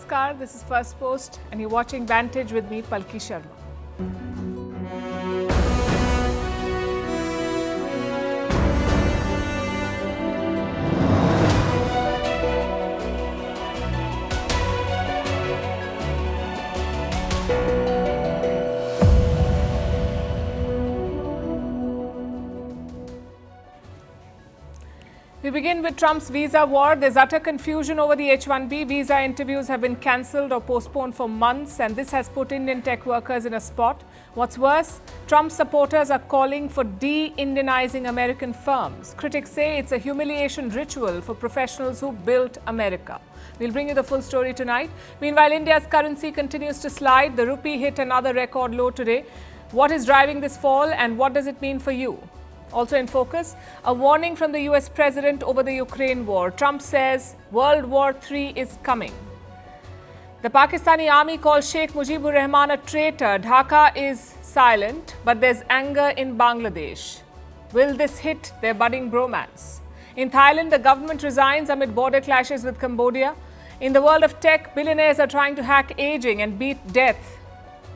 Namaskar, this is Firstpost and you're watching Vantage with me, Palki Sharma. We begin with Trump's visa war. There's utter confusion over the H-1B. Visa interviews have been cancelled or postponed for months, and this has put Indian tech workers in a spot. What's worse, Trump supporters are calling for de-Indianizing American firms. Critics say it's a humiliation ritual for professionals who built America. We'll bring you the full story tonight. Meanwhile, India's currency continues to slide. The rupee hit another record low today. What is driving this fall, and what does it mean for you? Also in focus, a warning from the US president over the Ukraine war. Trump says World War III is coming. The Pakistani army calls Sheikh Mujibur Rahman a traitor. Dhaka is silent, but there's anger in Bangladesh. Will this hit their budding bromance? In Thailand, the government resigns amid border clashes with Cambodia. In the world of tech, billionaires are trying to hack aging and beat death.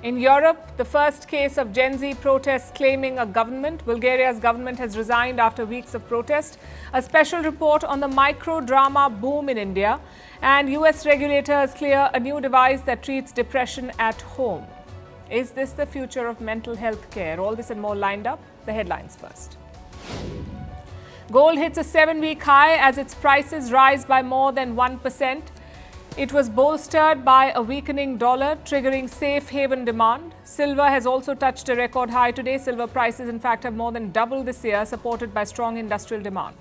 In Europe, the first case of Gen Z protests claiming a government. Bulgaria's government has resigned after weeks of protest. A special report on the micro-drama boom in India. And US regulators clear a new device that treats depression at home. Is this the future of mental health care? All this and more lined up. The headlines first. Gold hits a 7-week high as its prices rise by more than 1%. It was bolstered by a weakening dollar, triggering safe haven demand. Silver has also touched a record high today. Silver prices, in fact, have more than doubled this year, supported by strong industrial demand.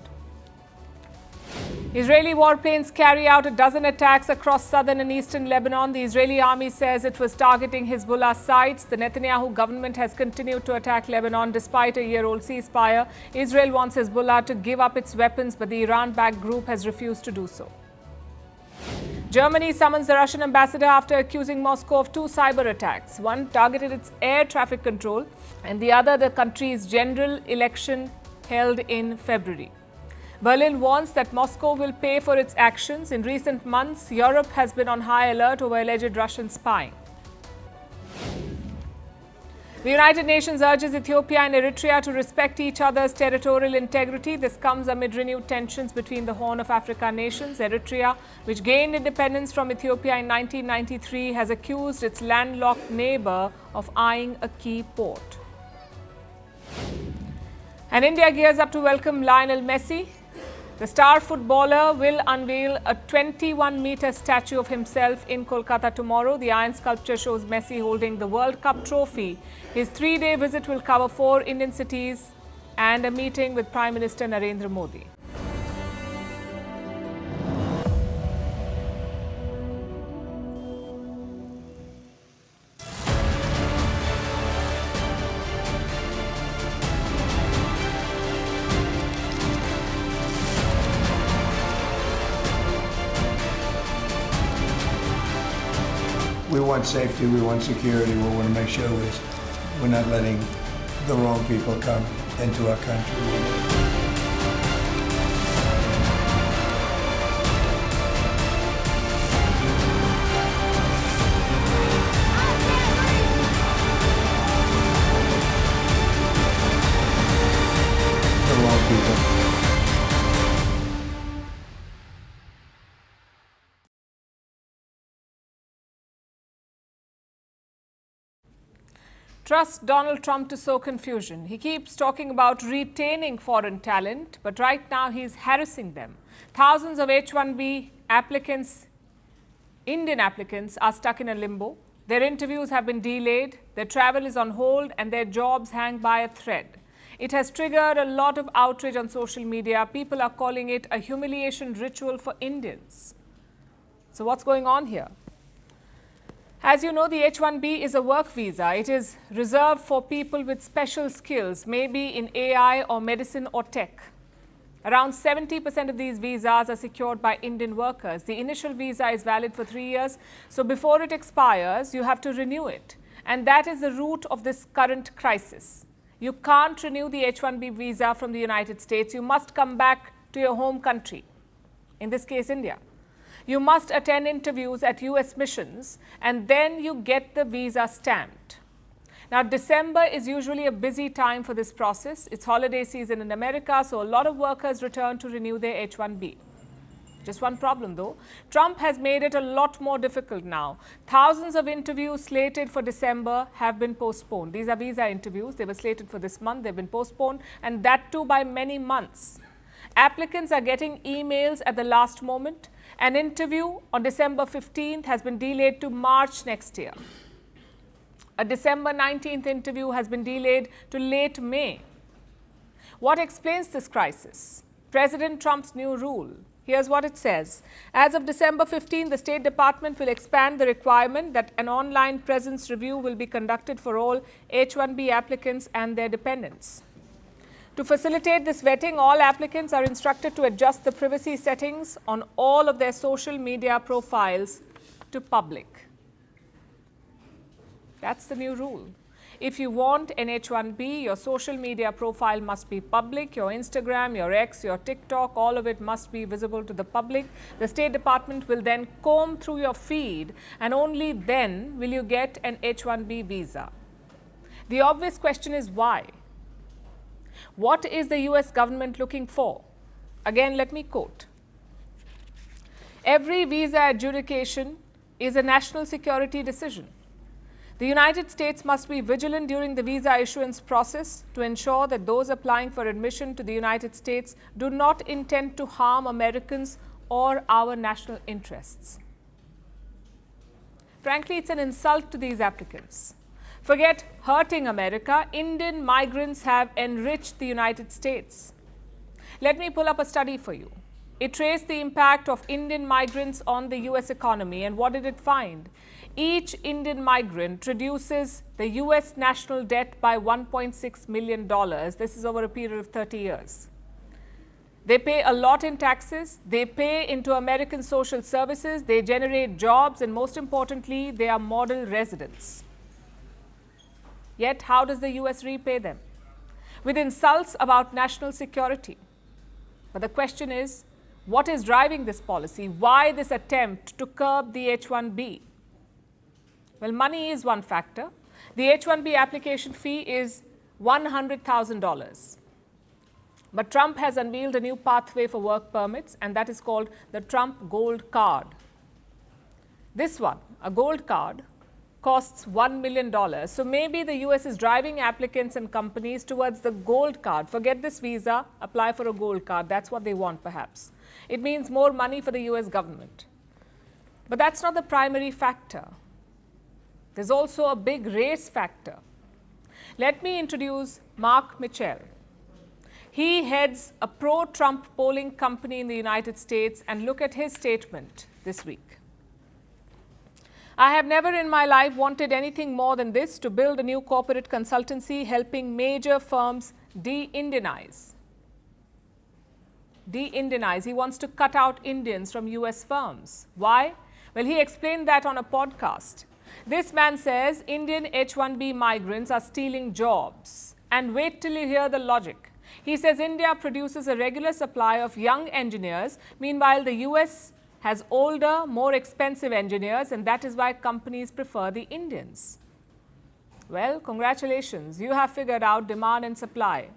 Israeli warplanes carry out a dozen attacks across southern and eastern Lebanon. The Israeli army says it was targeting Hezbollah sites. The Netanyahu government has continued to attack Lebanon despite a year-old ceasefire. Israel wants Hezbollah to give up its weapons, but the Iran-backed group has refused to do so. Germany summons the Russian ambassador after accusing Moscow of 2 cyber attacks. One targeted its air traffic control and the other the country's general election held in February. Berlin warns that Moscow will pay for its actions. In recent months, Europe has been on high alert over alleged Russian spying. The United Nations urges Ethiopia and Eritrea to respect each other's territorial integrity. This comes amid renewed tensions between the Horn of Africa nations. Eritrea, which gained independence from Ethiopia in 1993, has accused its landlocked neighbor of eyeing a key port. And India gears up to welcome Lionel Messi. The star footballer will unveil a 21-meter statue of himself in Kolkata tomorrow. The iron sculpture shows Messi holding the World Cup trophy. His 3-day visit will cover 4 Indian cities and a meeting with Prime Minister Narendra Modi. We want safety, we want security, we want to make sure we're not letting the wrong people come into our country. Trust Donald Trump to sow confusion. He keeps talking about retaining foreign talent, but right now he's harassing them. Thousands of H-1B applicants, Indian applicants, are stuck in a limbo. Their interviews have been delayed, their travel is on hold, and their jobs hang by a thread. It has triggered a lot of outrage on social media. People are calling it a humiliation ritual for Indians. So what's going on here? As you know, the H-1B is a work visa. It is reserved for people with special skills, maybe in AI or medicine or tech. Around 70% of these visas are secured by Indian workers. The initial visa is valid for 3 years, so before it expires, you have to renew it. And that is the root of this current crisis. You can't renew the H-1B visa from the United States. You must come back to your home country, in this case, India. You must attend interviews at US missions and then you get the visa stamped. Now, December is usually a busy time for this process. It's holiday season in America, so a lot of workers return to renew their H-1B. Just one problem though, Trump has made it a lot more difficult now. Thousands of interviews slated for December have been postponed. These are visa interviews. They were slated for this month. They've been postponed, and that too by many months. Applicants are getting emails at the last moment. An interview on December 15th has been delayed to March next year. A December 19th interview has been delayed to late May. What explains this crisis? President Trump's new rule. Here's what it says. As of December 15, the State Department will expand the requirement that an online presence review will be conducted for all H-1B applicants and their dependents. To facilitate this vetting, all applicants are instructed to adjust the privacy settings on all of their social media profiles to public. That's the new rule. If you want an H-1B, your social media profile must be public. Your Instagram, your X, your TikTok, all of it must be visible to the public. The State Department will then comb through your feed, and only then will you get an H-1B visa. The obvious question is why? What is the US government looking for? Again, let me quote. Every visa adjudication is a national security decision. The United States must be vigilant during the visa issuance process to ensure that those applying for admission to the United States do not intend to harm Americans or our national interests. Frankly, it's an insult to these applicants. Forget hurting America. Indian migrants have enriched the United States. Let me pull up a study for you. It traced the impact of Indian migrants on the US economy, and what did it find? Each Indian migrant reduces the US national debt by $1.6 million. This is over a period of 30 years. They pay a lot in taxes, they pay into American social services, they generate jobs, and most importantly, they are model residents. Yet, how does the US repay them? With insults about national security. But the question is, what is driving this policy? Why this attempt to curb the H-1B? Well, money is one factor. The H-1B application fee is $100,000. But Trump has unveiled a new pathway for work permits, and that is called the Trump Gold Card. This one, a gold card, costs $1 million. So maybe the US is driving applicants and companies towards the gold card. Forget this visa, apply for a gold card. That's what they want, perhaps. It means more money for the US government. But that's not the primary factor. There's also a big race factor. Let me introduce Mark Mitchell. He heads a pro-Trump polling company in the United States, and look at his statement this week. I have never in my life wanted anything more than this, to build a new corporate consultancy helping major firms de-Indianize. De-Indianize. He wants to cut out Indians from US firms. Why? Well, he explained that on a podcast. This man says Indian H-1B migrants are stealing jobs. And wait till you hear the logic. He says India produces a regular supply of young engineers. Meanwhile, the US has older, more expensive engineers, and that is why companies prefer the Indians. Well, congratulations. You have figured out demand and supply.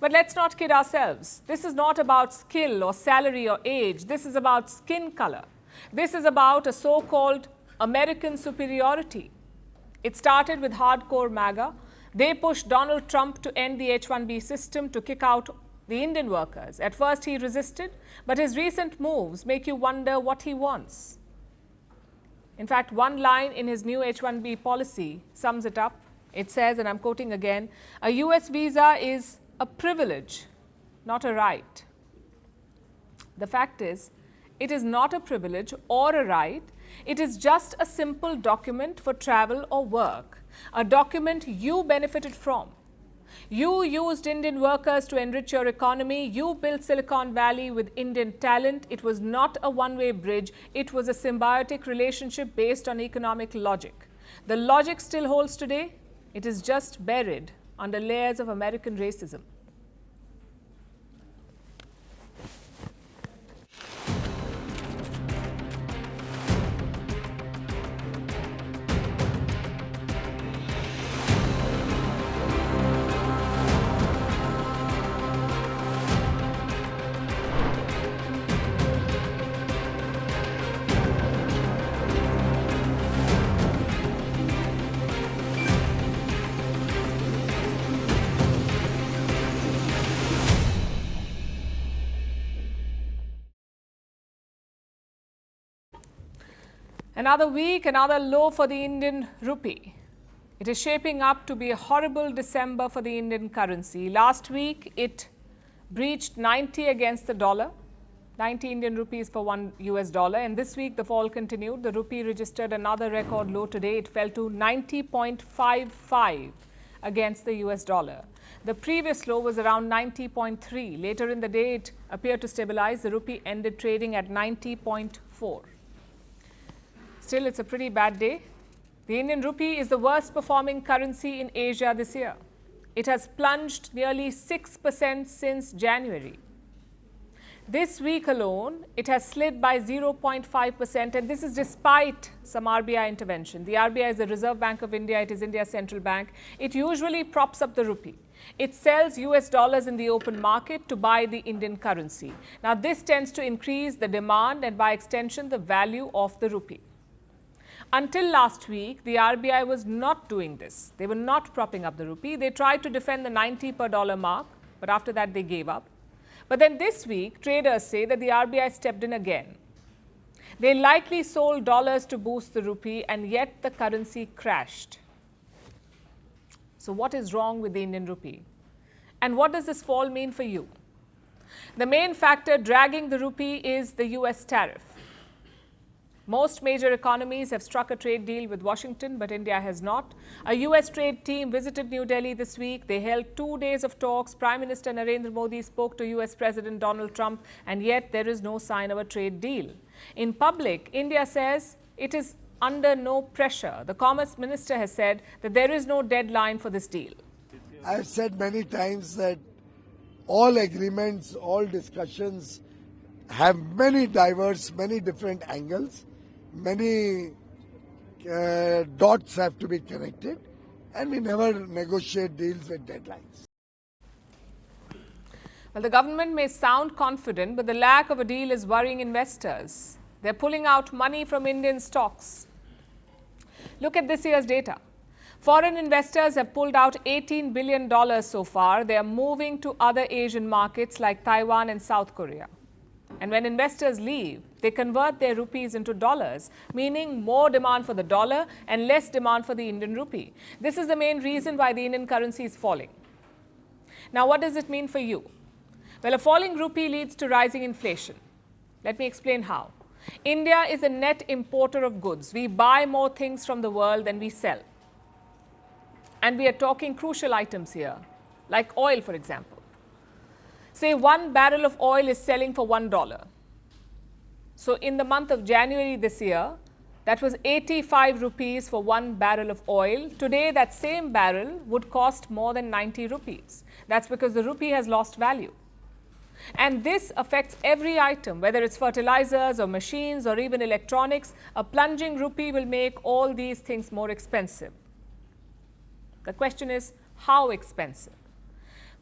But let's not kid ourselves. This is not about skill or salary or age. This is about skin color. This is about a so-called American superiority. It started with hardcore MAGA. They pushed Donald Trump to end the H-1B system, to kick out the Indian workers. At first he resisted, but his recent moves make you wonder what he wants. In fact, one line in his new H-1B policy sums it up. It says, and I'm quoting again, a US visa is a privilege, not a right. The fact is, it is not a privilege or a right. It is just a simple document for travel or work, a document you benefited from. You used Indian workers to enrich your economy. You built Silicon Valley with Indian talent. It was not a one-way bridge. It was a symbiotic relationship based on economic logic. The logic still holds today. It is just buried under layers of American racism. Another week, another low for the Indian rupee. It is shaping up to be a horrible December for the Indian currency. Last week, it breached 90 against the dollar, 90 Indian rupees for $1 and this week the fall continued. The rupee registered another record low today. It fell to 90.55 against the US dollar. The previous low was around 90.3. Later in the day, it appeared to stabilize. The rupee ended trading at 90.4. Still, it's a pretty bad day. The Indian rupee is the worst performing currency in Asia this year. It has plunged nearly 6% since January. This week alone, it has slid by 0.5%, and this is despite some RBI intervention. The RBI is the Reserve Bank of India. It is India's central bank. It usually props up the rupee. It sells US dollars in the open market to buy the Indian currency. Now, this tends to increase the demand and by extension, the value of the rupee. Until last week, the RBI was not doing this. They were not propping up the rupee. They tried to defend the 90 per dollar mark, but after that, they gave up. But then this week, traders say that the RBI stepped in again. They likely sold dollars to boost the rupee, and yet the currency crashed. So what is wrong with the Indian rupee? And what does this fall mean for you? The main factor dragging the rupee is the US tariff. Most major economies have struck a trade deal with Washington, but India has not. A US trade team visited New Delhi this week. They held 2 days of talks. Prime Minister Narendra Modi spoke to US President Donald Trump, and yet there is no sign of a trade deal. In public, India says it is under no pressure. The Commerce Minister has said that there is no deadline for this deal. I've said many times that all agreements, all discussions have many different angles. Many dots have to be connected, and we never negotiate deals with deadlines. Well, the government may sound confident, but the lack of a deal is worrying investors. They're pulling out money from Indian stocks. Look at this year's data. Foreign investors have pulled out $18 billion so far. They are moving to other Asian markets like Taiwan and South Korea. And when investors leave, they convert their rupees into dollars, meaning more demand for the dollar and less demand for the Indian rupee. This is the main reason why the Indian currency is falling. Now, what does it mean for you? Well, a falling rupee leads to rising inflation. Let me explain how. India is a net importer of goods. We buy more things from the world than we sell. And we are talking crucial items here, like oil, for example. Say 1 barrel of oil is selling for $1. So in the month of January this year, that was 85 rupees for 1 barrel of oil. Today, that same barrel would cost more than 90 rupees. That's because the rupee has lost value. And this affects every item, whether it's fertilizers or machines or even electronics. A plunging rupee will make all these things more expensive. The question is, how expensive?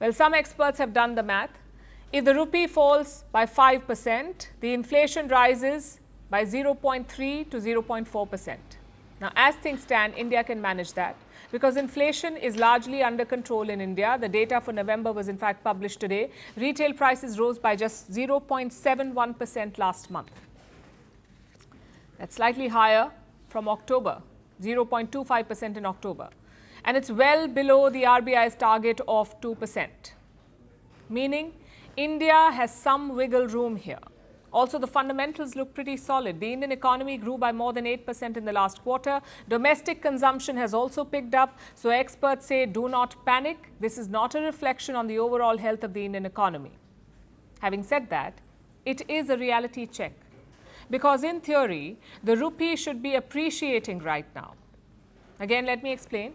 Well, some experts have done the math. If the rupee falls by 5%, the inflation rises by 0.3 to 0.4%. Now, as things stand, India can manage that because inflation is largely under control in India. The data for November was in fact published today. Retail prices rose by just 0.71% last month. That's slightly higher from October, 0.25% in October. And it's well below the RBI's target of 2%, meaning India has some wiggle room here. Also, the fundamentals look pretty solid. The Indian economy grew by more than 8% in the last quarter. Domestic consumption has also picked up. So experts say do not panic. This is not a reflection on the overall health of the Indian economy. Having said that, it is a reality check because in theory, the rupee should be appreciating right now. Again, let me explain.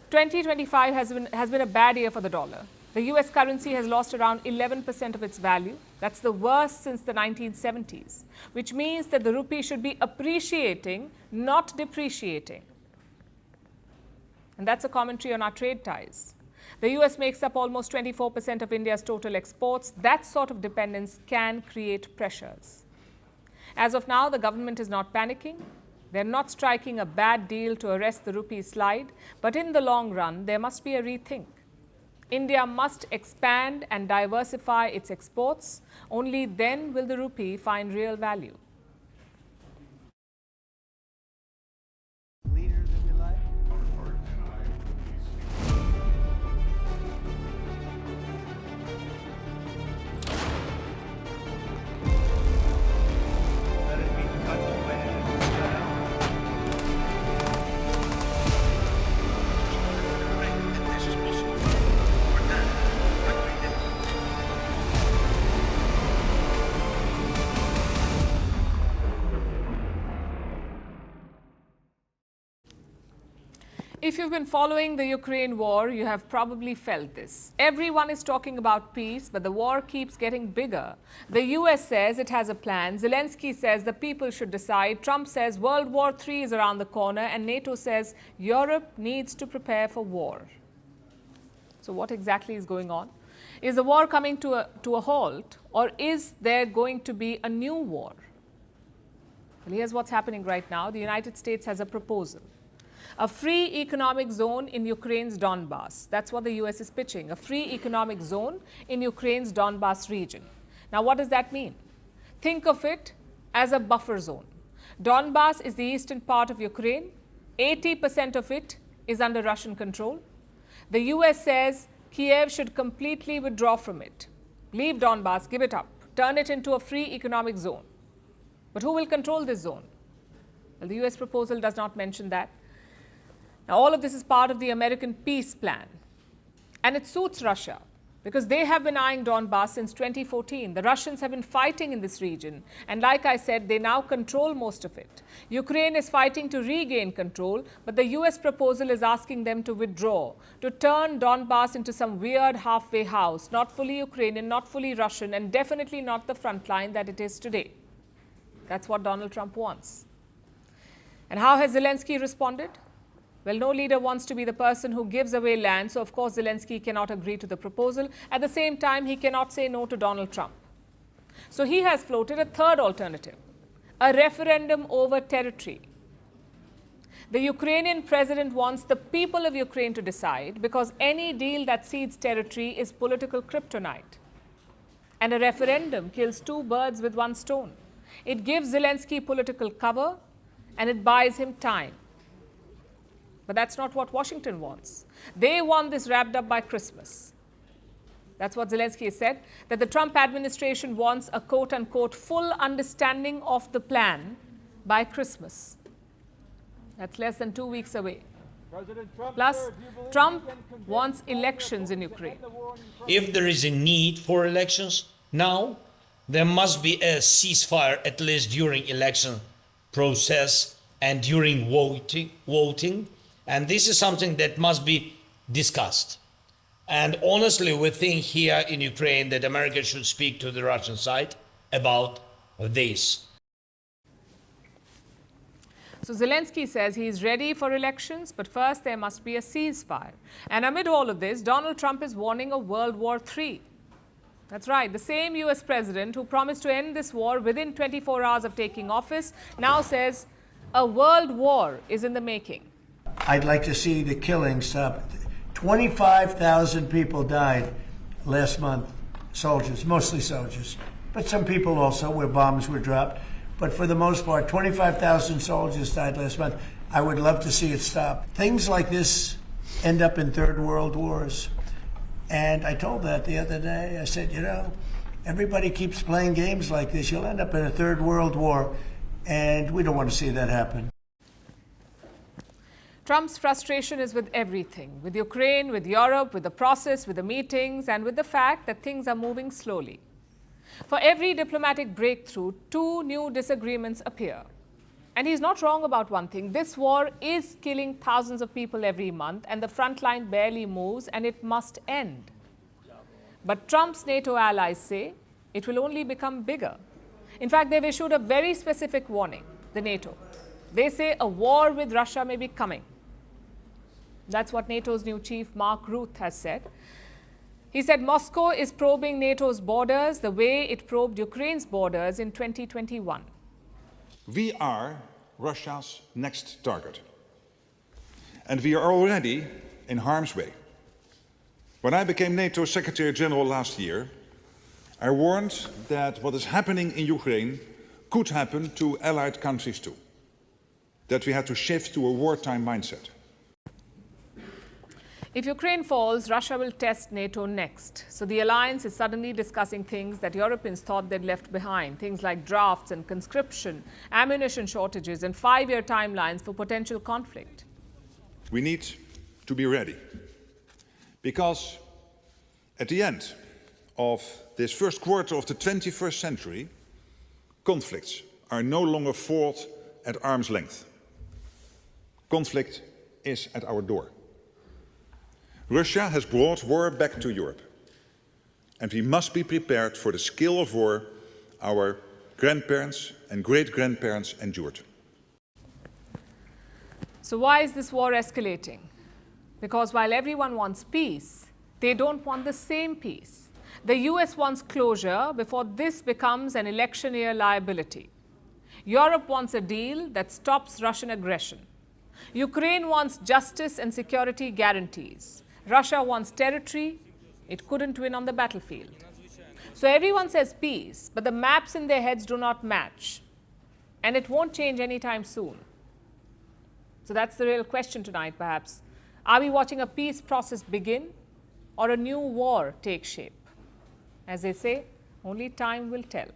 2025 has been a bad year for the dollar. The US currency has lost around 11% of its value. That's the worst since the 1970s, which means that the rupee should be appreciating, not depreciating. And that's a commentary on our trade ties. The US makes up almost 24% of India's total exports. That sort of dependence can create pressures. As of now, the government is not panicking. They're not striking a bad deal to arrest the rupee slide, but in the long run, there must be a rethink. India must expand and diversify its exports. Only then will the rupee find real value. If you've been following the Ukraine war, you have probably felt this. Everyone is talking about peace, but the war keeps getting bigger. The US says it has a plan. Zelensky says the people should decide. Trump says World War III is around the corner. And NATO says Europe needs to prepare for war. So what exactly is going on? Is the war coming to a halt, or is there going to be a new war? Well, here's what's happening right now. The United States has a proposal. A free economic zone in Ukraine's Donbass. That's what the US is pitching. A free economic zone in Ukraine's Donbass region. Now, what does that mean? Think of it as a buffer zone. Donbass is the eastern part of Ukraine. 80% of it is under Russian control. The US says Kiev should completely withdraw from it. Leave Donbass, give it up, turn it into a free economic zone. But who will control this zone? Well, the US proposal does not mention that. Now, all of this is part of the American peace plan. And it suits Russia because they have been eyeing Donbass since 2014. The Russians have been fighting in this region. And like I said, they now control most of it. Ukraine is fighting to regain control, but the US proposal is asking them to withdraw, to turn Donbass into some weird halfway house, not fully Ukrainian, not fully Russian, and definitely not the front line that it is today. That's what Donald Trump wants. And how has Zelensky responded? Well, no leader wants to be the person who gives away land, so of course Zelensky cannot agree to the proposal. At the same time, he cannot say no to Donald Trump. So he has floated a third alternative, a referendum over territory. The Ukrainian president wants the people of Ukraine to decide because any deal that cedes territory is political kryptonite. And a referendum kills two birds with one stone. It gives Zelensky political cover and it buys him time. But that's not what Washington wants. They want this wrapped up by Christmas. That's what Zelensky has said, that the Trump administration wants a quote-unquote full understanding of the plan by Christmas. That's less than 2 weeks away. Plus, Trump wants elections in Ukraine. If there is a need for elections now, there must be a ceasefire at least during election process and during voting. And this is something that must be discussed. And honestly, we think here in Ukraine that America should speak to the Russian side about this. So Zelensky says he is ready for elections, but first there must be a ceasefire. And amid all of this, Donald Trump is warning of World War III. That's right, the same US president who promised to end this war within 24 hours of taking office now says a world war is in the making. I'd like to see the killing stop. 25,000 people died last month, soldiers, mostly soldiers, but some people also where bombs were dropped. But for the most part, 25,000 soldiers died last month. I would love to see it stop. Things like this end up in third world wars. And I told that the other day. I said, you know, everybody keeps playing games like this. You'll end up in a third world war, and we don't want to see that happen. Trump's frustration is with everything, with Ukraine, with Europe, with the process, with the meetings, and with the fact that things are moving slowly. For every diplomatic breakthrough, two new disagreements appear. And he's not wrong about one thing. This war is killing thousands of people every month, and the front line barely moves, and it must end. But Trump's NATO allies say it will only become bigger. In fact, they've issued a very specific warning, the NATO. They say a war with Russia may be coming. That's what NATO's new chief, Mark Rutte, has said. He said Moscow is probing NATO's borders the way it probed Ukraine's borders in 2021. We are Russia's next target. And we are already in harm's way. When I became NATO Secretary General last year, I warned that what is happening in Ukraine could happen to allied countries too. That we had to shift to a wartime mindset. If Ukraine falls, Russia will test NATO next. So the alliance is suddenly discussing things that Europeans thought they'd left behind. Things like drafts and conscription, ammunition shortages, and 5-year timelines for potential conflict. We need to be ready. Because at the end of this first quarter of the 21st century, conflicts are no longer fought at arm's length. Conflict is at our door. Russia has brought war back to Europe, and we must be prepared for the scale of war our grandparents and great-grandparents endured. So why is this war escalating? Because while everyone wants peace, they don't want the same peace. The US wants closure before this becomes an election year liability. Europe wants a deal that stops Russian aggression. Ukraine wants justice and security guarantees. Russia wants territory it couldn't win on the battlefield. So everyone says peace, but the maps in their heads do not match. And it won't change anytime soon. So that's the real question tonight, perhaps. Are we watching a peace process begin or a new war take shape? As they say, only time will tell.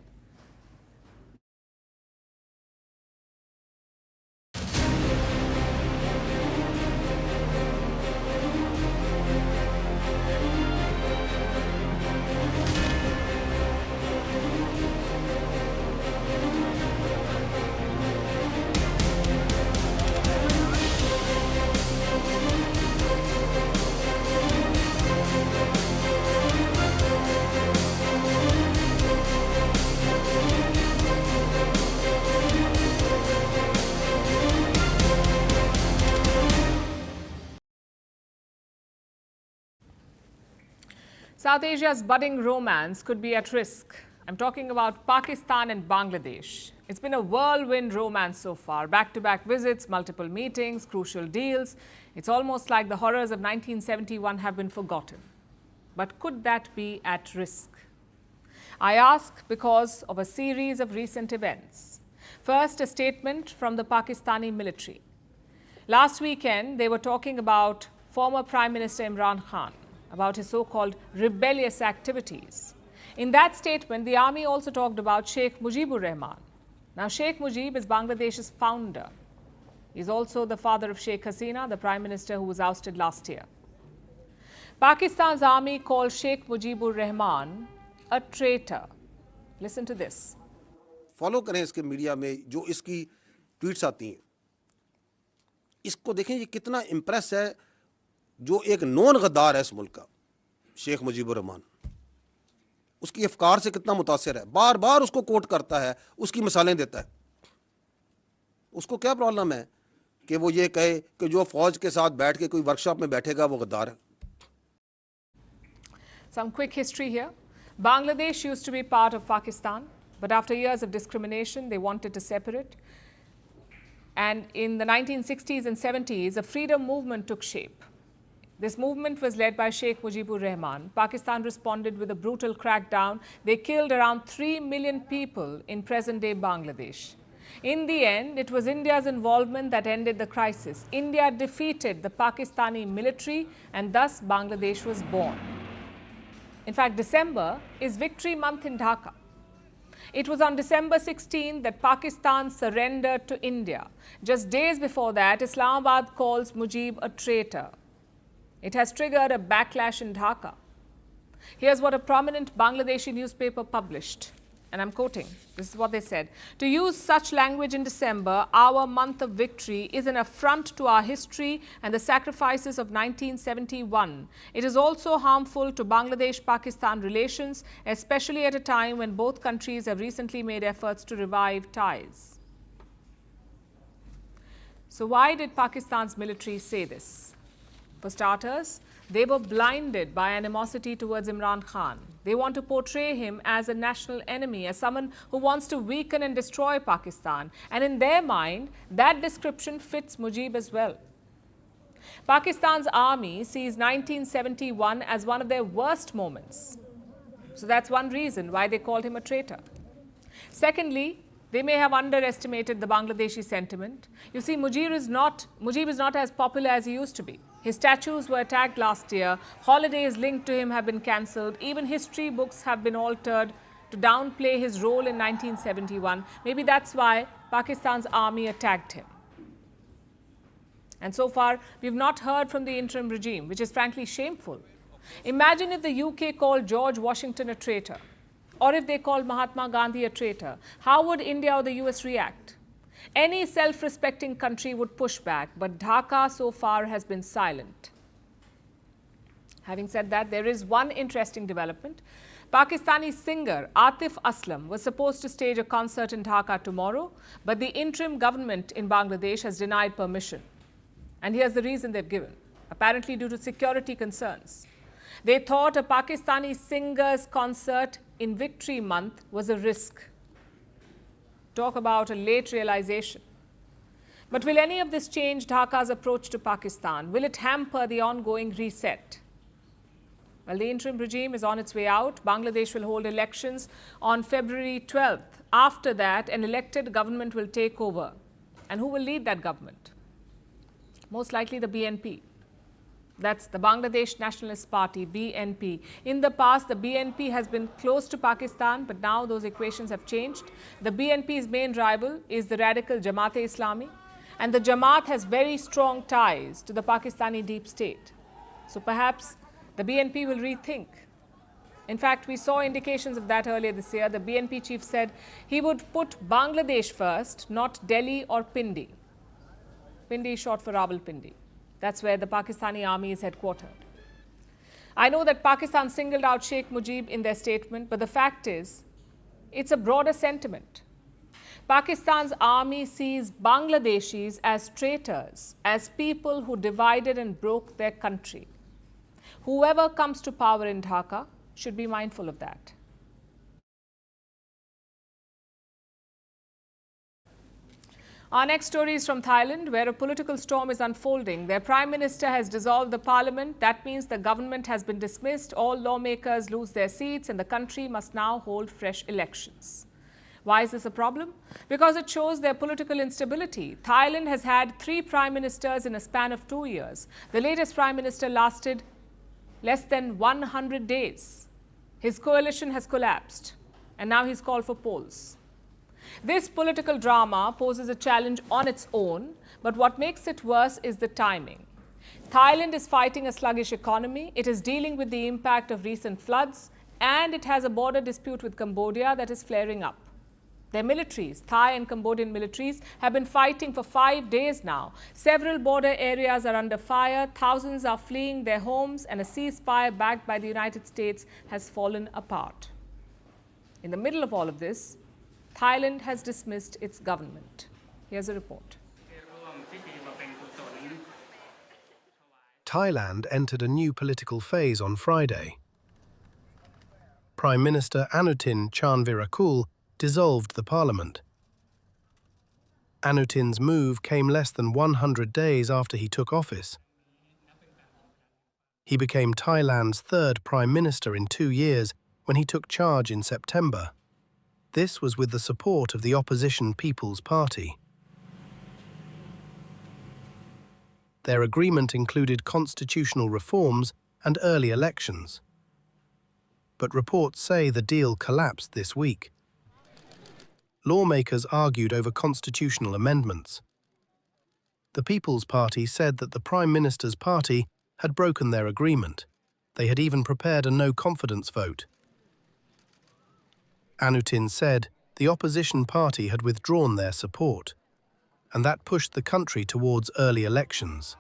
South Asia's budding romance could be at risk. I'm talking about Pakistan and Bangladesh. It's been a whirlwind romance so far. Back-to-back visits, multiple meetings, crucial deals. It's almost like the horrors of 1971 have been forgotten. But could that be at risk? I ask because of a series of recent events. First, a statement from the Pakistani military. Last weekend, they were talking about former Prime Minister Imran Khan, about his so-called rebellious activities. In that statement, the army also talked about Sheikh Mujibur Rahman. Now, Sheikh Mujib is Bangladesh's founder. He's also the father of Sheikh Hasina, the Prime Minister who was ousted last year. Pakistan's army called Sheikh Mujibur Rahman a traitor. Listen to this. Follow करें इसके media में जो इसकी tweets आती हैं, इसको देखें ये कितना इम्प्रेस है जो एक नॉन गद्दार है इस मुल्क का, शेख मुजीबुर रहमान, उसकी अफकार से कितना मुतासिर है, बार बार उसको कोट करता है, उसकी मिसालें देता है। उसको क्या प्रॉब्लम है कि वो ये कहे कि जो फौज के साथ बैठ के कोई वर्कशॉप में बैठेगा वो गद्दार है। Some quick history here. Bangladesh used to be part of Pakistan, but after years of discrimination, they wanted to separate. And in the 1960s and 70s, a freedom movement took shape. This movement was led by Sheikh Mujibur Rahman. Pakistan responded with a brutal crackdown. They killed around 3 million people in present-day Bangladesh. In the end, it was India's involvement that ended the crisis. India defeated the Pakistani military, and thus Bangladesh was born. In fact, December is Victory Month in Dhaka. It was on December 16 that Pakistan surrendered to India. Just days before that, Islamabad calls Mujib a traitor. It has triggered a backlash in Dhaka. Here's what a prominent Bangladeshi newspaper published, and I'm quoting. This is what they said. To use such language in December, our month of victory, is an affront to our history and the sacrifices of 1971. It is also harmful to Bangladesh-Pakistan relations, especially at a time when both countries have recently made efforts to revive ties. So why did Pakistan's military say this? For starters, they were blinded by animosity towards Imran Khan. They want to portray him as a national enemy, as someone who wants to weaken and destroy Pakistan. And in their mind, that description fits Mujib as well. Pakistan's army sees 1971 as one of their worst moments. So that's one reason why they called him a traitor. Secondly, they may have underestimated the Bangladeshi sentiment. You see, Mujib is not as popular as he used to be. His statues were attacked last year. Holidays linked to him have been cancelled. Even history books have been altered to downplay his role in 1971. Maybe that's why Pakistan's army attacked him. And so far, we've not heard from the interim regime, which is frankly shameful. Imagine if the UK called George Washington a traitor, or if they called Mahatma Gandhi a traitor. How would India or the US react? Any self-respecting country would push back, but Dhaka so far has been silent. Having said that, there is one interesting development. Pakistani singer Atif Aslam was supposed to stage a concert in Dhaka tomorrow, but the interim government in Bangladesh has denied permission. And here's the reason they've given, apparently due to security concerns. They thought a Pakistani singer's concert in Victory Month was a risk. Talk about a late realization. But will any of this change Dhaka's approach to Pakistan? Will it hamper the ongoing reset? Well, the interim regime is on its way out. Bangladesh will hold elections on February 12th. After that, an elected government will take over. And who will lead that government? Most likely the BNP. That's the Bangladesh Nationalist Party, BNP. In the past, the BNP has been close to Pakistan, but now those equations have changed. The BNP's main rival is the radical Jamaat-e-Islami, and the Jamaat has very strong ties to the Pakistani deep state. So perhaps the BNP will rethink. In fact, we saw indications of that earlier this year. The BNP chief said he would put Bangladesh first, not Delhi or Pindi. Pindi is short for Rawalpindi. That's where the Pakistani army is headquartered. I know that Pakistan singled out Sheikh Mujib in their statement, but the fact is, it's a broader sentiment. Pakistan's army sees Bangladeshis as traitors, as people who divided and broke their country. Whoever comes to power in Dhaka should be mindful of that. Our next story is from Thailand, where a political storm is unfolding. Their prime minister has dissolved the parliament. That means the government has been dismissed. All lawmakers lose their seats and the country must now hold fresh elections. Why is this a problem? Because it shows their political instability. Thailand has had 3 prime ministers in a span of 2 years. The latest prime minister lasted less than 100 days. His coalition has collapsed and now he's called for polls. This political drama poses a challenge on its own, but what makes it worse is the timing. Thailand is fighting a sluggish economy, it is dealing with the impact of recent floods, and it has a border dispute with Cambodia that is flaring up. Their militaries, Thai and Cambodian militaries, have been fighting for 5 days now. Several border areas are under fire, thousands are fleeing their homes, and a ceasefire backed by the United States has fallen apart. In the middle of all of this, Thailand has dismissed its government. Here's a report. Thailand entered a new political phase on Friday. Prime Minister Anutin Charnvirakul dissolved the parliament. Anutin's move came less than 100 days after he took office. He became Thailand's 3rd prime minister in 2 years when he took charge in September. This was with the support of the opposition People's Party. Their agreement included constitutional reforms and early elections. But reports say the deal collapsed this week. Lawmakers argued over constitutional amendments. The People's Party said that the Prime Minister's party had broken their agreement. They had even prepared a no-confidence vote. Anutin said the opposition party had withdrawn their support, and that pushed the country towards early elections.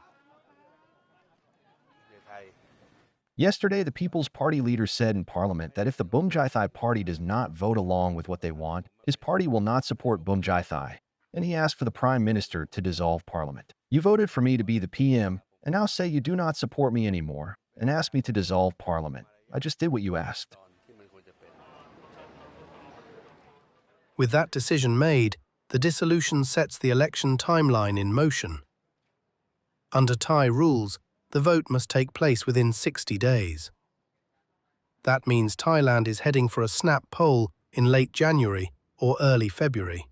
Yesterday, the People's Party leader said in Parliament that if the Bumjaithai party does not vote along with what they want, his party will not support Bumjaithai, and he asked for the Prime Minister to dissolve Parliament. You voted for me to be the PM, and now say you do not support me anymore, and ask me to dissolve Parliament. I just did what you asked. With that decision made, the dissolution sets the election timeline in motion. Under Thai rules, the vote must take place within 60 days. That means Thailand is heading for a snap poll in late January or early February.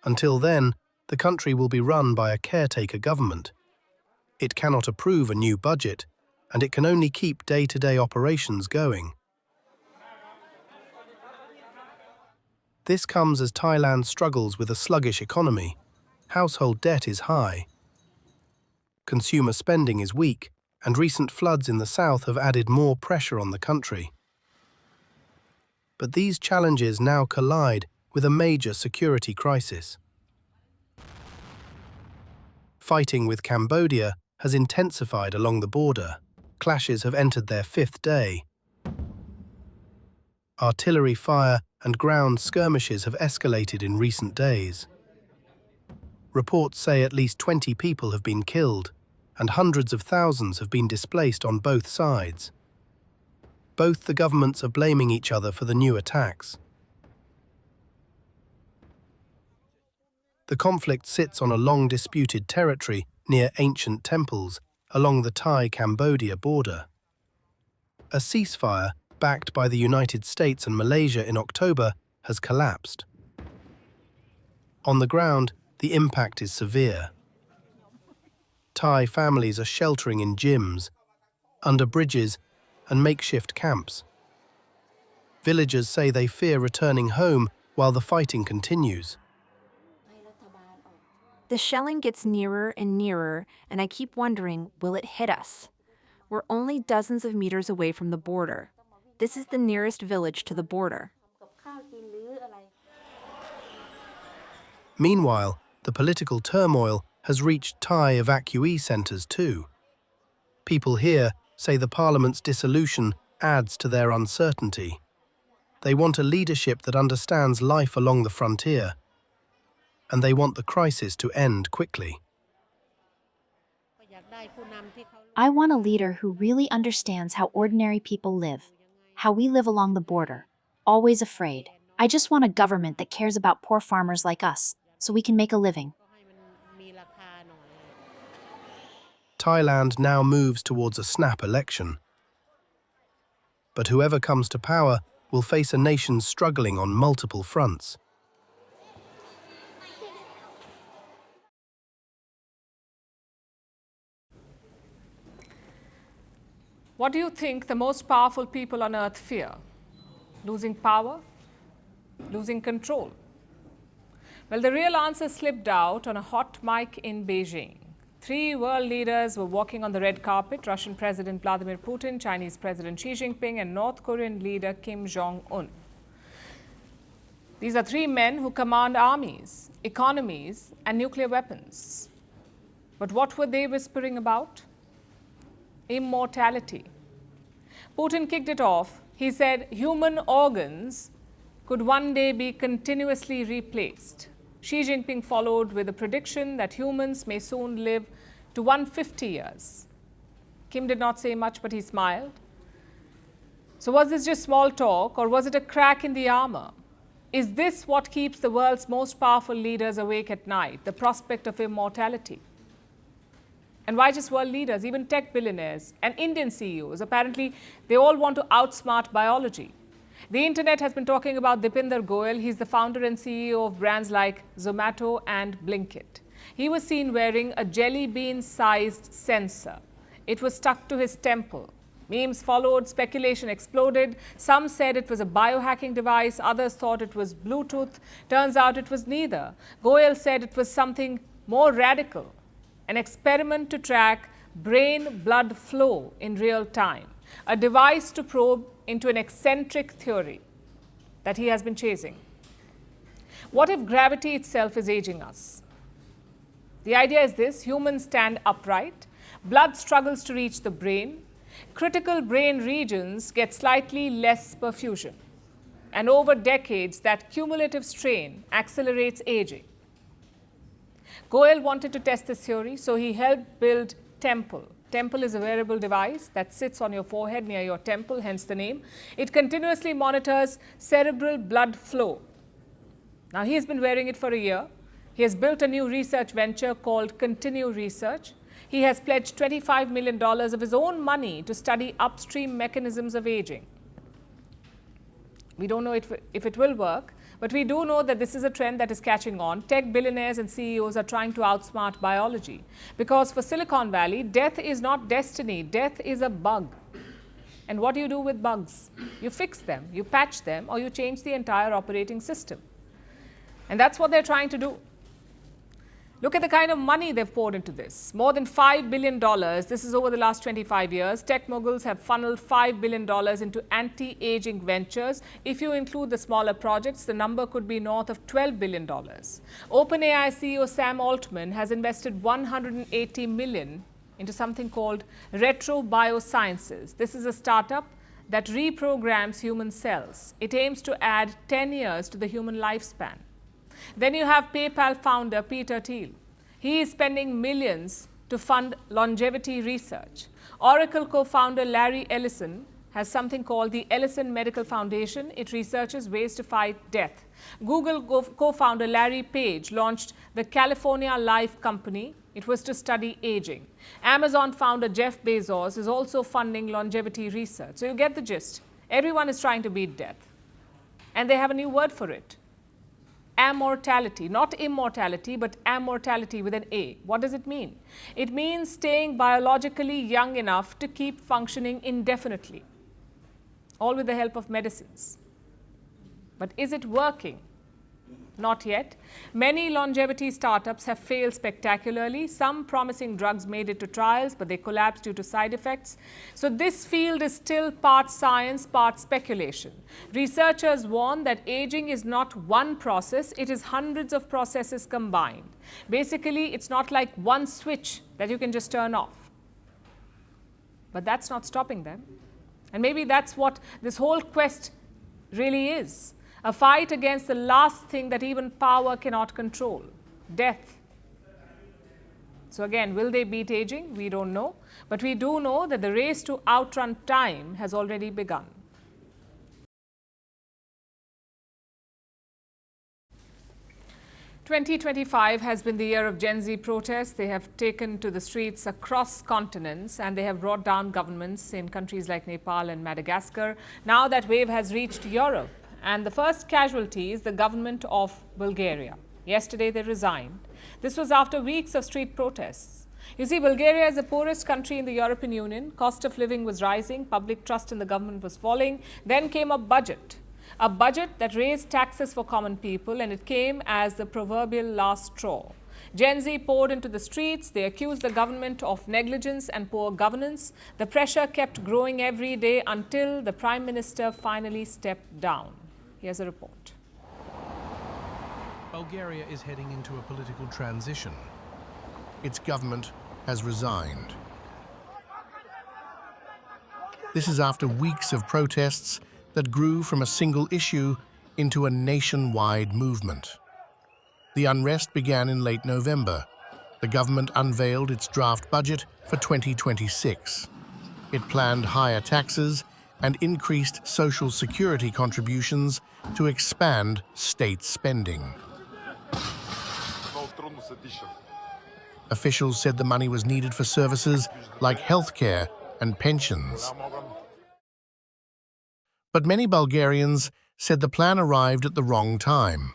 Until then, the country will be run by a caretaker government. It cannot approve a new budget, and it can only keep day-to-day operations going. This comes as Thailand struggles with a sluggish economy. Household debt is high. Consumer spending is weak, and recent floods in the south have added more pressure on the country. But these challenges now collide with a major security crisis. Fighting with Cambodia has intensified along the border. Clashes have entered their 5th day. Artillery fire and ground skirmishes have escalated in recent days. Reports say at least 20 people have been killed, and hundreds of thousands have been displaced on both sides. Both the governments are blaming each other for the new attacks. The conflict sits on a long-disputed territory near ancient temples along the Thai-Cambodia border. A ceasefire, backed by the United States and Malaysia in October, has collapsed. On the ground, the impact is severe. Thai families are sheltering in gyms, under bridges, and makeshift camps. Villagers say they fear returning home while the fighting continues. The shelling gets nearer and nearer, and I keep wondering, will it hit us? We're only dozens of meters away from the border. This is the nearest village to the border. Meanwhile, the political turmoil has reached Thai evacuee centres too. People here say the parliament's dissolution adds to their uncertainty. They want a leadership that understands life along the frontier, and they want the crisis to end quickly. I want a leader who really understands how ordinary people live, how we live along the border, always afraid. I just want a government that cares about poor farmers like us, so we can make a living. Thailand now moves towards a snap election. But whoever comes to power will face a nation struggling on multiple fronts. What do you think the most powerful people on earth fear? Losing power? Losing control? Well, the real answer slipped out on a hot mic in Beijing. 3 world leaders were walking on the red carpet: Russian President Vladimir Putin, Chinese President Xi Jinping, and North Korean leader Kim Jong-un. These are 3 men who command armies, economies, and nuclear weapons. But what were they whispering about? Immortality. Putin kicked it off. He said human organs could one day be continuously replaced. Xi Jinping followed with a prediction that humans may soon live to 150 years. Kim did not say much, but he smiled. So was this just small talk, or was it a crack in the armor? Is this what keeps the world's most powerful leaders awake at night, the prospect of immortality? And why just world leaders? Even tech billionaires and Indian CEOs, apparently they all want to outsmart biology. The internet has been talking about Dipinder Goyal. He's the founder and CEO of brands like Zomato and Blinkit. He was seen wearing a jelly bean-sized sensor. It was stuck to his temple. Memes followed, speculation exploded. Some said it was a biohacking device, others thought it was Bluetooth. Turns out it was neither. Goyal said it was something more radical, an experiment to track brain-blood flow in real time, a device to probe into an eccentric theory that he has been chasing. What if gravity itself is aging us? The idea is this: humans stand upright, blood struggles to reach the brain, critical brain regions get slightly less perfusion, and over decades that cumulative strain accelerates aging. Goyal wanted to test this theory, so he helped build Temple. Temple is a wearable device that sits on your forehead near your temple, hence the name. It continuously monitors cerebral blood flow. Now, he has been wearing it for a year. He has built a new research venture called Continue Research. He has pledged $25 million of his own money to study upstream mechanisms of aging. We don't know if it will work, but we do know that this is a trend that is catching on. Tech billionaires and CEOs are trying to outsmart biology, because for Silicon Valley, death is not destiny. Death is a bug. And what do you do with bugs? You fix them, you patch them, or you change the entire operating system. And that's what they're trying to do. Look at the kind of money they've poured into this. More than $5 billion. This is over the last 25 years. Tech moguls have funneled $5 billion into anti-aging ventures. If you include the smaller projects, the number could be north of $12 billion. OpenAI CEO Sam Altman has invested $180 million into something called Retro Biosciences. This is a startup that reprograms human cells. It aims to add 10 years to the human lifespan. Then you have PayPal founder Peter Thiel. He is spending millions to fund longevity research. Oracle co-founder Larry Ellison has something called the Ellison Medical Foundation. It researches ways to fight death. Google co-founder Larry Page launched the California Life Company. It was to study aging. Amazon founder Jeff Bezos is also funding longevity research. So you get the gist. Everyone is trying to beat death. And they have a new word for it. Amortality, not immortality, but amortality with an A. What does it mean? It means staying biologically young enough to keep functioning indefinitely, all with the help of medicines. But is it working? Not yet. Many longevity startups have failed spectacularly. Some promising drugs made it to trials, but they collapsed due to side effects. So this field is still part science, part speculation. Researchers warn that aging is not one process, it is hundreds of processes combined. Basically, it's not like one switch that you can just turn off. But that's not stopping them. And maybe that's what this whole quest really is. A fight against the last thing that even power cannot control, death. So again, will they beat aging? We don't know. But we do know that the race to outrun time has already begun. "2025 has been the year of Gen Z protests. They have taken to the streets across continents and they have brought down governments in countries like Nepal and Madagascar. Now that wave has reached Europe. And the first casualty is the government of Bulgaria. Yesterday they resigned. This was after weeks of street protests. You see, Bulgaria is the poorest country in the European Union. Cost of living was rising. Public trust in the government was falling. Then came a budget that raised taxes for common people, and it came as the proverbial last straw. Gen Z poured into the streets. They accused the government of negligence and poor governance. The pressure kept growing every day until the Prime Minister finally stepped down. Here's a report. Bulgaria is heading into a political transition. Its government has resigned. This is after weeks of protests that grew from a single issue into a nationwide movement. The unrest began in late November. The government unveiled its draft budget for 2026. It planned higher taxes and increased social security contributions to expand state spending. Officials said the money was needed for services like healthcare and pensions. But many Bulgarians said the plan arrived at the wrong time.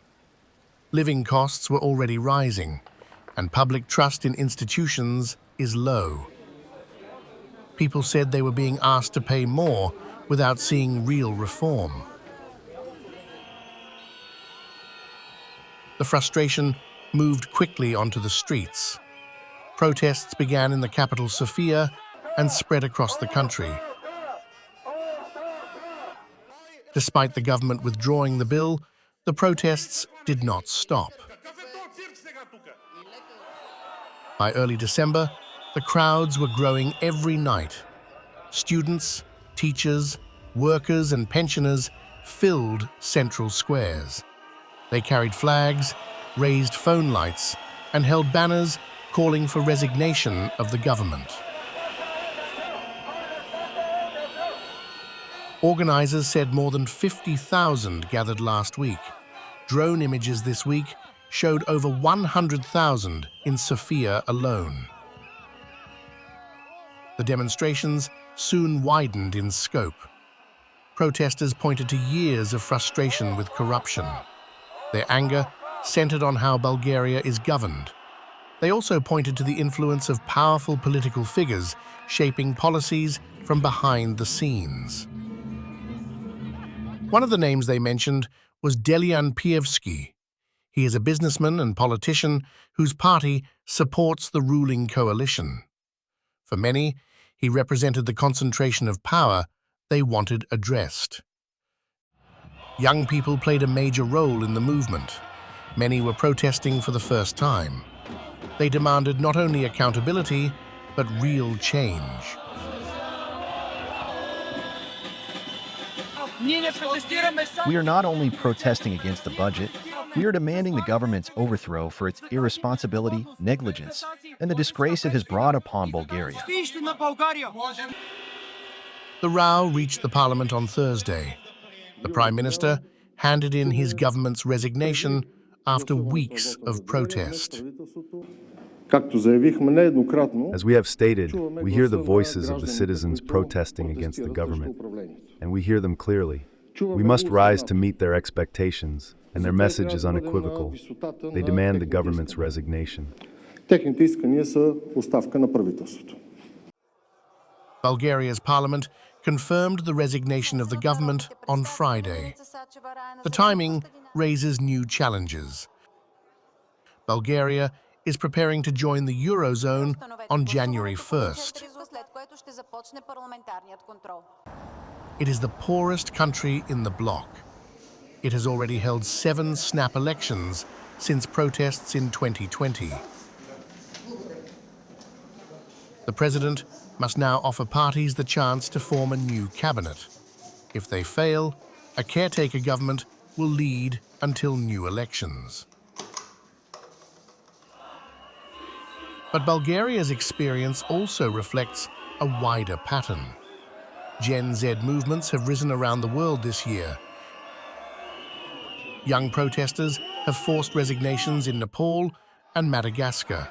Living costs were already rising, and public trust in institutions is low. People said they were being asked to pay more without seeing real reform. The frustration moved quickly onto the streets. Protests began in the capital Sofia and spread across the country. Despite the government withdrawing the bill, the protests did not stop. By early December, the crowds were growing every night. Students, teachers, workers and pensioners filled central squares. They carried flags, raised phone lights, and held banners calling for resignation of the government. Organizers said more than 50,000 gathered last week. Drone images this week showed over 100,000 in Sofia alone. The demonstrations soon widened in scope. Protesters pointed to years of frustration with corruption. Their anger centered on how Bulgaria is governed. They also pointed to the influence of powerful political figures shaping policies from behind the scenes. One of the names they mentioned was Delian Pievsky. He is a businessman and politician whose party supports the ruling coalition. For many, he represented the concentration of power they wanted addressed. Young people played a major role in the movement. Many were protesting for the first time. They demanded not only accountability, but real change. We are not only protesting against the budget, we are demanding the government's overthrow for its irresponsibility, negligence, and the disgrace it has brought upon Bulgaria. The row reached the parliament on Thursday. The Prime Minister handed in his government's resignation after weeks of protest. As we have stated, we hear the voices of the citizens protesting against the government, and we hear them clearly. We must rise to meet their expectations, and their message is unequivocal. They demand the government's resignation. Bulgaria's parliament confirmed the resignation of the government on Friday. The timing raises new challenges. Bulgaria is preparing to join the Eurozone on January 1st. It is the poorest country in the bloc. It has already held 7 snap elections since protests in 2020. The president must now offer parties the chance to form a new cabinet. If they fail, a caretaker government will lead until new elections. But Bulgaria's experience also reflects a wider pattern. Gen Z movements have risen around the world this year. Young protesters have forced resignations in Nepal and Madagascar.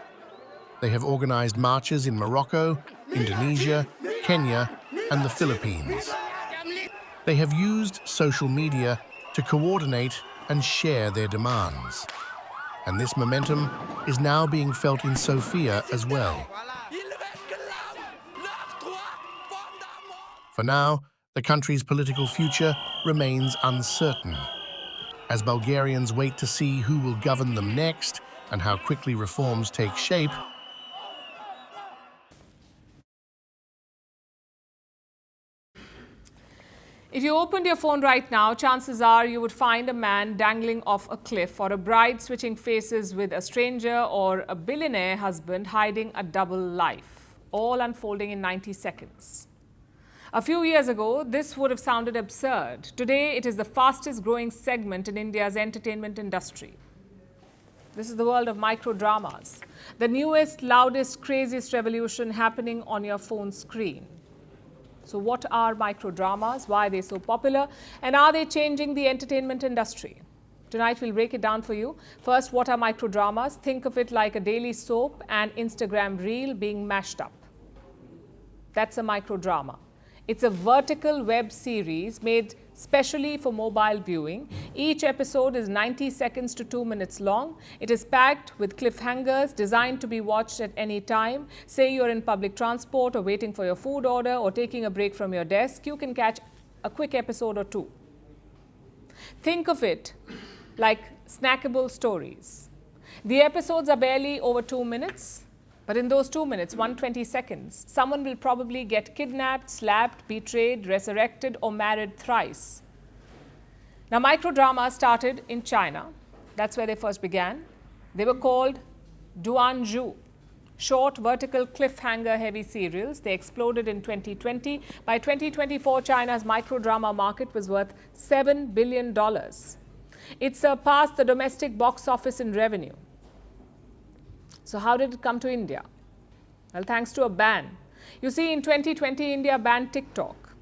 They have organized marches in Morocco, Indonesia, Kenya, and the Philippines. They have used social media to coordinate and share their demands. And this momentum is now being felt in Sofia as well. For now, the country's political future remains uncertain. As Bulgarians wait to see who will govern them next and how quickly reforms take shape, If you opened your phone right now, chances are you would find a man dangling off a cliff, or a bride switching faces with a stranger, or a billionaire husband hiding a double life, all unfolding in 90 seconds. A few years ago, this would have sounded absurd. Today, it is the fastest growing segment in India's entertainment industry. This is the world of microdramas, the newest, loudest, craziest revolution happening on your phone screen. So what are microdramas? Why are they so popular? And are they changing the entertainment industry? Tonight we'll break it down for you. First, what are microdramas? Think of it like a daily soap and Instagram reel being mashed up. That's a microdrama. It's a vertical web series made specially for mobile viewing. Each episode is 90 seconds to 2 minutes long. It is packed with cliffhangers designed to be watched at any time. Say you're in public transport or waiting for your food order or taking a break from your desk, you can catch a quick episode or two. Think of it like snackable stories. The episodes are barely over 2 minutes. But in those 2 minutes, 120 seconds, someone will probably get kidnapped, slapped, betrayed, resurrected, or married thrice. Now, microdramas started in China. That's where they first began. They were called Duanzhu, short, vertical, cliffhanger-heavy serials. They exploded in 2020. By 2024, China's microdrama market was worth $7 billion. It surpassed the domestic box office in revenue. So how did it come to India? Well, thanks to a ban. You see, in 2020, India banned TikTok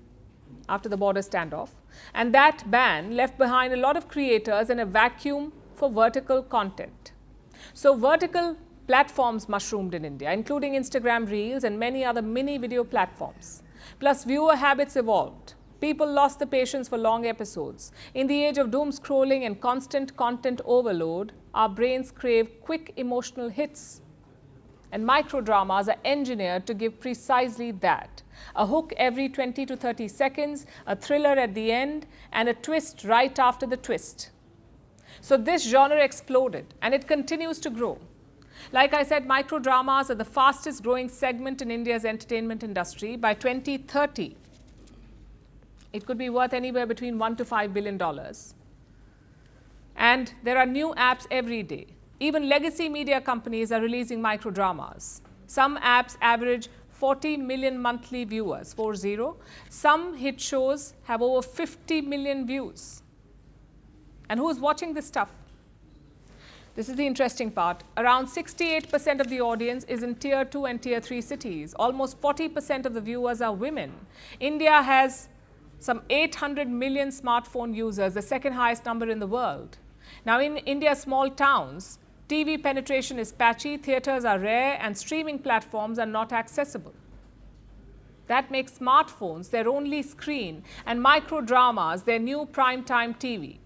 after the border standoff. And that ban left behind a lot of creators and a vacuum for vertical content. So vertical platforms mushroomed in India, including Instagram Reels and many other mini video platforms. Plus, viewer habits evolved. People lost the patience for long episodes. In the age of doom scrolling and constant content overload, our brains crave quick emotional hits. And microdramas are engineered to give precisely that. A hook every 20 to 30 seconds, a thriller at the end, and a twist right after the twist. So this genre exploded and it continues to grow. Like I said, microdramas are the fastest growing segment in India's entertainment industry. By 2030, it could be worth anywhere between $1 to $5 billion. And there are new apps every day. Even legacy media companies are releasing microdramas. Some apps average 40 million monthly viewers, 40. Some hit shows have over 50 million views. And who's watching this stuff? This is the interesting part. Around 68% of the audience is in Tier 2 and Tier 3 cities. Almost 40% of the viewers are women. India has some 800 million smartphone users, the second highest number in the world. Now, in India's small towns, TV penetration is patchy, theatres are rare, and streaming platforms are not accessible. That makes smartphones their only screen and microdramas their new primetime TV.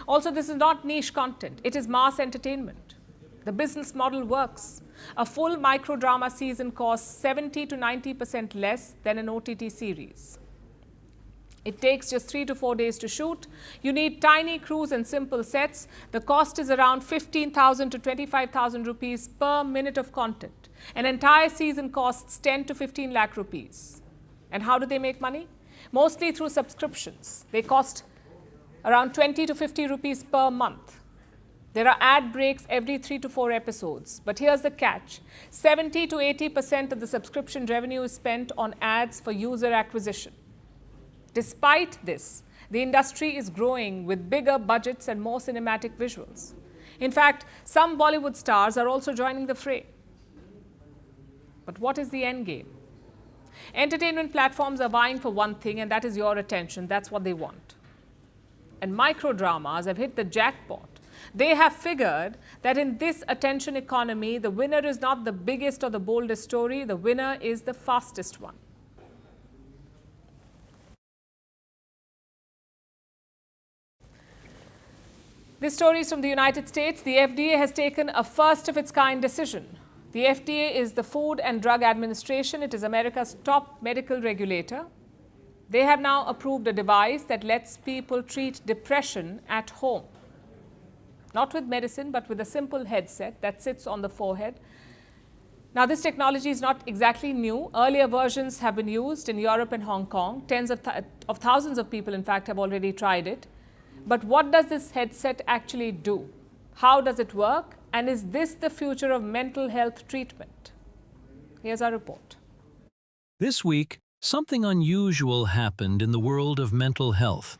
Also, this is not niche content, it is mass entertainment. The business model works. A full microdrama season costs 70 to 90% less than an OTT series. It takes just 3 to 4 days to shoot. You need tiny crews and simple sets. The cost is around 15,000 to 25,000 rupees per minute of content. An entire season costs 10 to 15 lakh rupees. And how do they make money? Mostly through subscriptions. They cost around 20 to 50 rupees per month. There are ad breaks every 3 to 4 episodes. But here's the catch. 70 to 80% of the subscription revenue is spent on ads for user acquisition. Despite this, the industry is growing with bigger budgets and more cinematic visuals. In fact, some Bollywood stars are also joining the fray. But what is the end game? Entertainment platforms are vying for one thing, and that is your attention. That's what they want. And microdramas have hit the jackpot. They have figured that in this attention economy, the winner is not the biggest or the boldest story, the winner is the fastest one. This story is from the United States. The FDA has taken a first-of-its-kind decision. The FDA is the Food and Drug Administration. It is America's top medical regulator. They have now approved a device that lets people treat depression at home. Not with medicine, but with a simple headset that sits on the forehead. Now, this technology is not exactly new. Earlier versions have been used in Europe and Hong Kong. Tens of thousands of people, in fact, have already tried it. But what does this headset actually do? How does it work? And is this the future of mental health treatment? Here's our report. This week, something unusual happened in the world of mental health.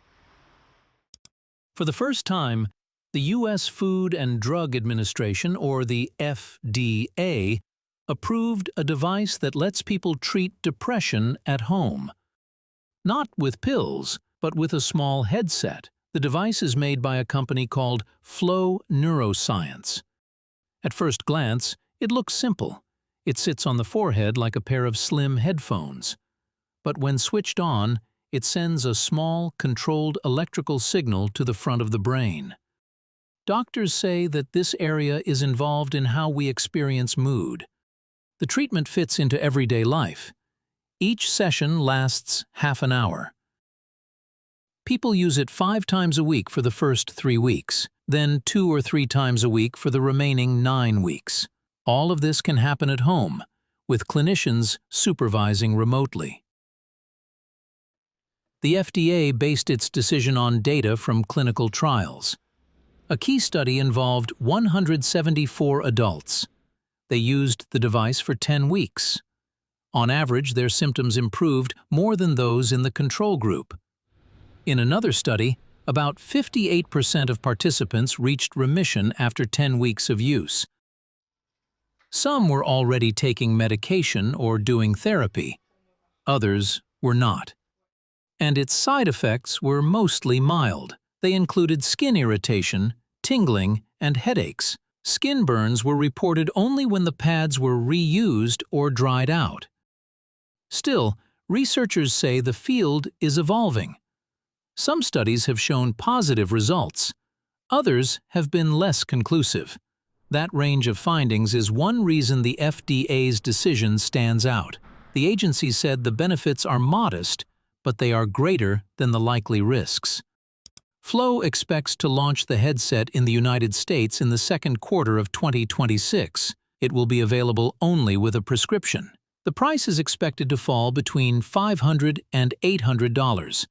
For the first time, the U.S. Food and Drug Administration, or the FDA, approved a device that lets people treat depression at home. Not with pills, but with a small headset. The device is made by a company called Flow Neuroscience. At first glance, it looks simple. It sits on the forehead like a pair of slim headphones. But when switched on, it sends a small, controlled electrical signal to the front of the brain. Doctors say that this area is involved in how we experience mood. The treatment fits into everyday life. Each session lasts half an hour. People use it 5 times a week for the first 3 weeks, then 2 or 3 times a week for the remaining 9 weeks. All of this can happen at home, with clinicians supervising remotely. The FDA based its decision on data from clinical trials. A key study involved 174 adults. They used the device for 10 weeks. On average, their symptoms improved more than those in the control group. In another study, about 58% of participants reached remission after 10 weeks of use. Some were already taking medication or doing therapy. Others were not. And its side effects were mostly mild. They included skin irritation, tingling, and headaches. Skin burns were reported only when the pads were reused or dried out. Still, researchers say the field is evolving. Some studies have shown positive results. Others have been less conclusive. That range of findings is one reason the FDA's decision stands out. The agency said the benefits are modest, but they are greater than the likely risks. Flow expects to launch the headset in the United States in the second quarter of 2026. It will be available only with a prescription. The price is expected to fall between $500 and $800.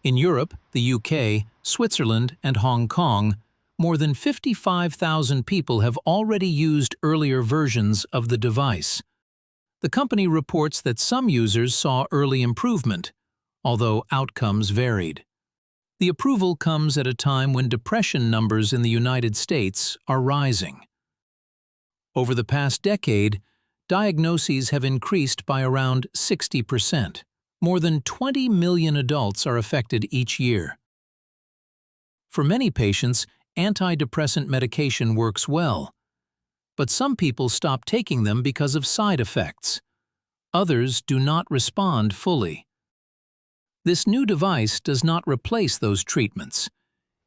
In Europe, the UK, Switzerland, and Hong Kong, more than 55,000 people have already used earlier versions of the device. The company reports that some users saw early improvement, although outcomes varied. The approval comes at a time when depression numbers in the United States are rising. Over the past decade, diagnoses have increased by around 60%. More than 20 million adults are affected each year. For many patients, antidepressant medication works well, but some people stop taking them because of side effects. Others do not respond fully. This new device does not replace those treatments.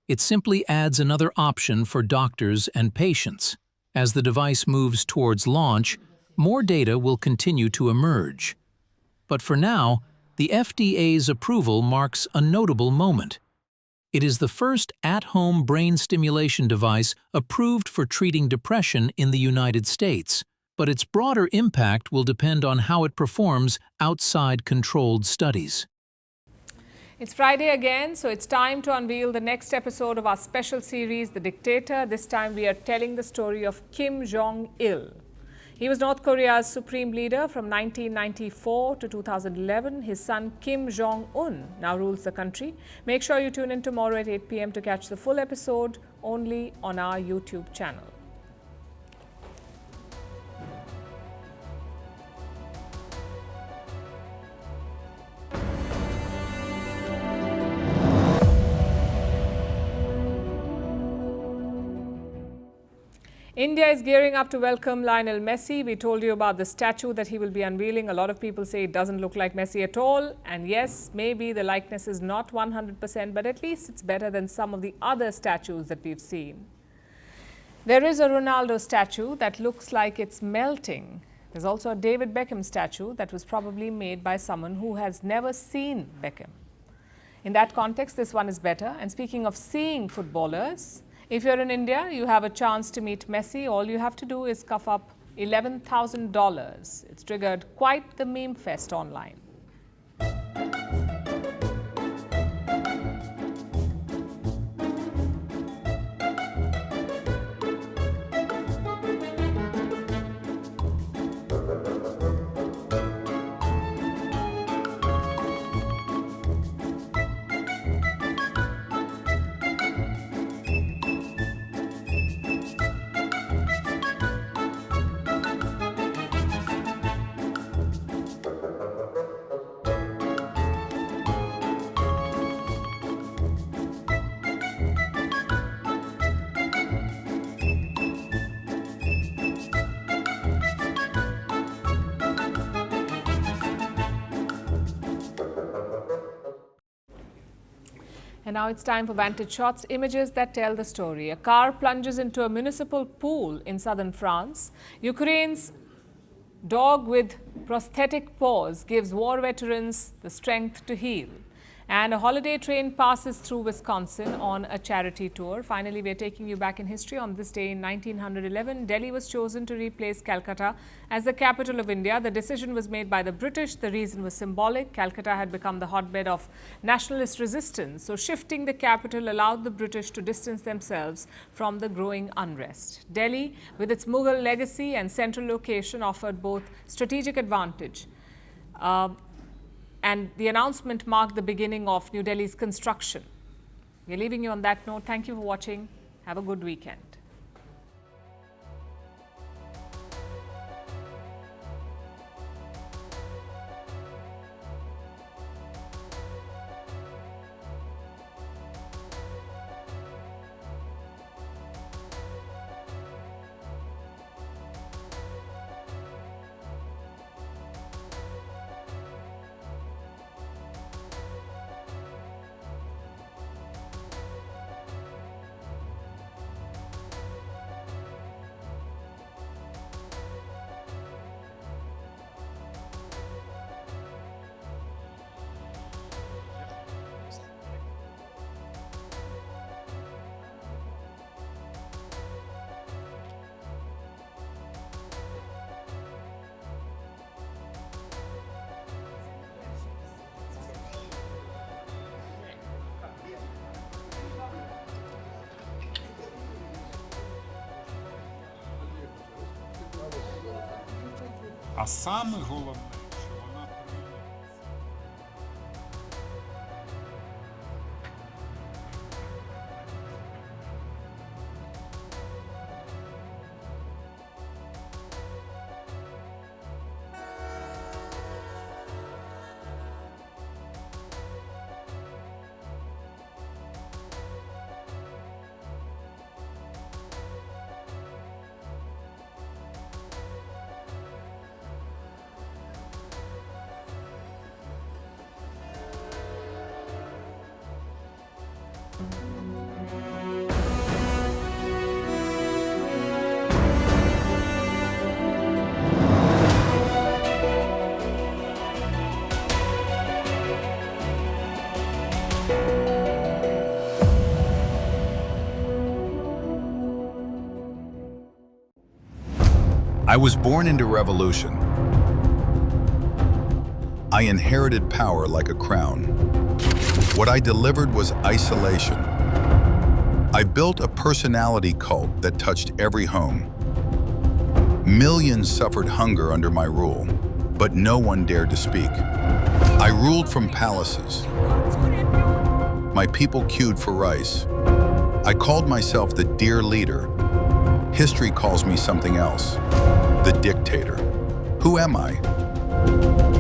It simply adds another option for doctors and patients. As the device moves towards launch, more data will continue to emerge. But for now, the FDA's approval marks a notable moment. It is the first at-home brain stimulation device approved for treating depression in the United States, but its broader impact will depend on how it performs outside controlled studies. It's Friday again, so it's time to unveil the next episode of our special series, The Dictator. This time we are telling the story of Kim Jong-il. He was North Korea's supreme leader from 1994 to 2011. His son Kim Jong-un now rules the country. Make sure you tune in tomorrow at 8 p.m. to catch the full episode only on our YouTube channel. India is gearing up to welcome Lionel Messi. We told you about the statue that he will be unveiling. A lot of people say it doesn't look like Messi at all. And yes, maybe the likeness is not 100%, but at least it's better than some of the other statues that we've seen. There is a Ronaldo statue that looks like it's melting. There's also a David Beckham statue that was probably made by someone who has never seen Beckham. In that context, this one is better. And speaking of seeing footballers, if you're in India, you have a chance to meet Messi. All you have to do is cough up $11,000. It's triggered quite the meme fest online. And now it's time for Vantage Shots, images that tell the story. A car plunges into a municipal pool in southern France. Ukraine's dog with prosthetic paws gives war veterans the strength to heal. And a holiday train passes through Wisconsin on a charity tour. Finally, we are taking you back in history. On this day in 1911, Delhi was chosen to replace Calcutta as the capital of India. The decision was made by the British. The reason was symbolic. Calcutta had become the hotbed of nationalist resistance. So shifting the capital allowed the British to distance themselves from the growing unrest. Delhi, with its Mughal legacy and central location, offered both strategic advantage. And the announcement marked the beginning of New Delhi's construction. We're leaving you on that note. Thank you for watching. Have a good weekend. А саме головне, що вона I was born into revolution. I inherited power like a crown. What I delivered was isolation. I built a personality cult that touched every home. Millions suffered hunger under my rule, but no one dared to speak. I ruled from palaces. My people queued for rice. I called myself the dear leader. History calls me something else, the dictator. Who am I?